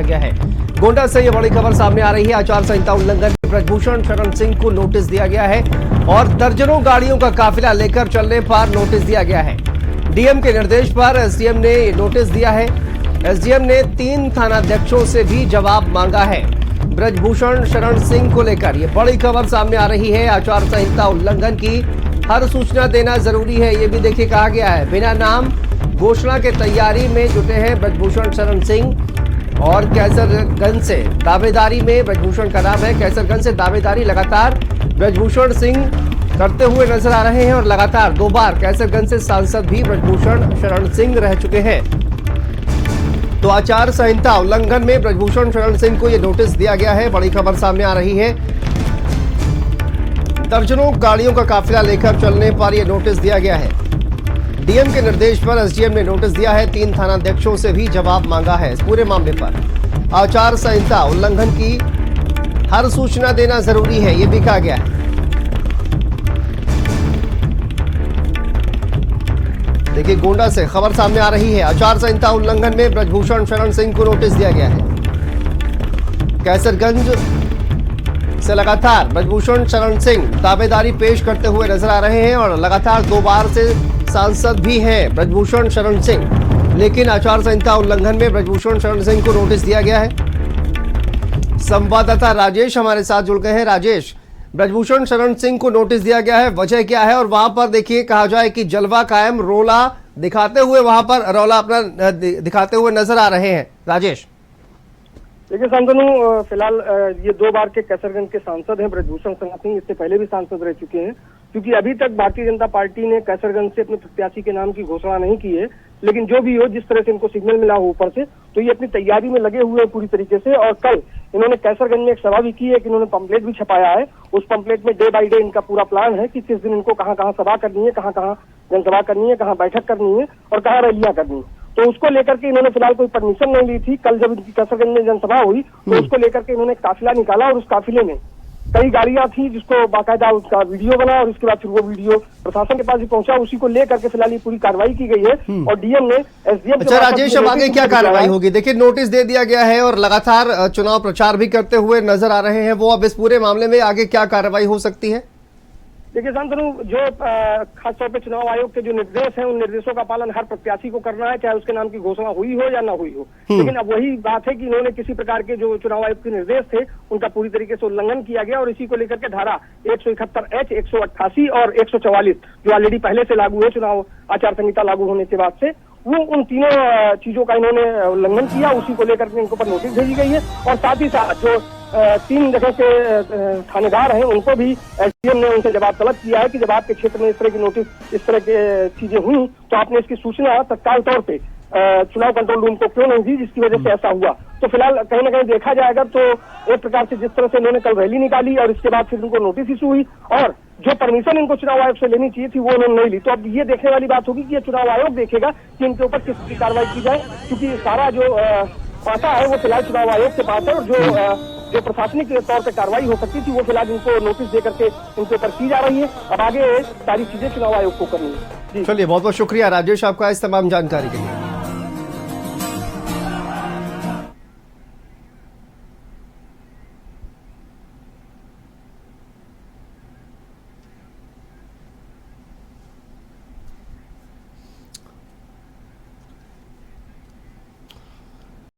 गया है। गोंडा से ये बड़ी खबर सामने आ रही है। आचार संहिता उल्लंघन में ब्रजभूषण शरण सिंह को नोटिस दिया गया है और दर्जनों गाड़ियों का काफिला लेकर चलने पर नोटिस दिया गया है। डीएम के निर्देश पर एसडीएम ने नोटिस दिया है। एसडीएम ने 3 थानाध्यक्षों से भी जवाब मांगा है ब्रजभूषण शरण सिंह को लेकर। ये बड़ी खबर सामने आ रही है। आचार संहिता उल्लंघन की हर सूचना देना जरूरी है, ये भी देखिए कहा गया है। बिना नाम घोषणा के तैयारी में जुटे हैं ब्रजभूषण शरण सिंह और कैसरगंज से दावेदारी में ब्रजभूषण का नाम है। कैसरगंज से दावेदारी लगातार ब्रजभूषण सिंह करते हुए नजर आ रहे हैं और लगातार 2 बार कैसरगंज से सांसद भी ब्रजभूषण शरण सिंह रह चुके हैं। तो आचार संहिता उल्लंघन में ब्रजभूषण शरण सिंह को यह नोटिस दिया गया है। बड़ी खबर सामने आ रही है। दर्जनों गाड़ियों का काफिला लेकर चलने पर यह नोटिस दिया गया है। डीएम के निर्देश पर एसडीएम ने नोटिस दिया है। 3 थानाध्यक्षों से भी जवाब मांगा है इस पूरे मामले पर। आचार संहिता उल्लंघन की हर सूचना देना जरूरी है, यह भी कहा गया है। देखिए गोंडा से खबर सामने आ रही है। आचार संहिता उल्लंघन में ब्रजभूषण शरण सिंह को नोटिस दिया गया है। कैसरगंज से लगातार ब्रजभूषण शरण सिंह दावेदारी पेश करते हुए नजर आ रहे हैं और लगातार 2 बार से सांसद भी हैं ब्रजभूषण शरण सिंह। लेकिन आचार संहिता उल्लंघन में ब्रजभूषण शरण सिंह को नोटिस दिया गया है। संवाददाता राजेश हमारे साथ जुड़ गए हैं। राजेश, ब्रजभूषण शरण सिंह को नोटिस दिया गया है, वजह क्या है? और वहां पर देखिए कहा जाए कि जलवा कायम रोला दिखाते हुए वहां पर रौला अपना दिखाते हुए नजर आ रहे हैं। राजेश, देखिए शांतनु, फिलहाल ये 2 बार के कैसरगंज के सांसद हैं ब्रजभूषण शरण सिंह। इससे पहले भी सांसद रह चुके हैं। क्योंकि अभी तक भारतीय जनता पार्टी ने कैसरगंज से अपने प्रत्याशी के नाम की घोषणा नहीं की है, लेकिन जो भी हो, जिस तरह से इनको सिग्नल मिला हो ऊपर से, तो ये अपनी तैयारी में लगे हुए हैं पूरी तरीके से। और कल इन्होंने कैसरगंज में एक सभा भी की है कि इन्होंने पंपलेट भी छपाया है। उस पंपलेट में डे बाय डे इनका पूरा प्लान है कि किस दिन इनको कहाँ कहाँ सभा करनी है, कहाँ कहाँ जनसभा करनी है, कहाँ बैठक करनी है और कहाँ रैलियां करनी है। तो उसको लेकर के इन्होंने फिलहाल कोई परमिशन नहीं ली थी। कल जब इनकी कैसरगंज में जनसभा हुई तो उसको लेकर के इन्होंने काफिला निकाला और उस काफिले में कई गाड़ियां थी जिसको बाकायदा उसका वीडियो बना और उसके बाद फिर वो वीडियो प्रशासन के पास भी पहुंचा। उसी को लेकर के फिलहाल ये पूरी कार्रवाई की गई है और डीएम ने एसडीएम। अच्छा राजेश, अब आगे क्या कार्रवाई होगी? देखिए नोटिस दे दिया गया है और लगातार चुनाव प्रचार भी करते हुए नजर आ रहे हैं वो। अब इस पूरे मामले में आगे क्या कार्रवाई हो सकती है? देखिए शांतनु, जो खासतौर पे चुनाव आयोग के जो निर्देश हैं, उन निर्देशों का पालन हर प्रत्याशी को करना है, चाहे उसके नाम की घोषणा हुई हो या ना हुई हो। लेकिन अब वही बात है कि इन्होंने किसी प्रकार के जो चुनाव आयोग के निर्देश थे उनका पूरी तरीके से उल्लंघन किया गया और इसी को लेकर के धारा 171H, 188 और 144 जो ऑलरेडी पहले से लागू है चुनाव आचार संहिता लागू होने के बाद से, वो उन तीनों चीजों का इन्होंने उल्लंघन किया। उसी को लेकर के इनको पर नोटिस भेजी गई है और साथ ही साथ जो 3 जगह के थानेदार हैं उनको भी एसडीएम ने उनसे जवाब तलब किया है कि जब आपके क्षेत्र में इस तरह की नोटिस, इस तरह के चीजें हुई तो आपने इसकी सूचना तत्काल तौर पे चुनाव कंट्रोल रूम को क्यों नहीं दी, जिसकी वजह से ऐसा हुआ। तो फिलहाल कहीं ना कहीं देखा जाएगा तो एक प्रकार से जिस तरह से इन्होंने कल रैली निकाली और इसके बाद फिर उनको नोटिस इशू हुई और जो परमिशन इनको चुनाव आयोग से लेनी चाहिए थी वो उन्होंने नहीं ली। तो अब ये देखने वाली बात होगी कि ये चुनाव आयोग देखेगा कि इनके ऊपर किस की कार्रवाई की जाए, क्योंकि सारा जो पाता है वो फिलहाल चुनाव आयोग के पास है और जो प्रशासनिक तौर पर कार्रवाई हो सकती थी वो फिलहाल इनको नोटिस दे करके इनके ऊपर की जा रही है। अब आगे सारी चीजें चुनाव आयोग को करनी है। चलिए, बहुत बहुत शुक्रिया राजेश आपका इस तमाम जानकारी के लिए।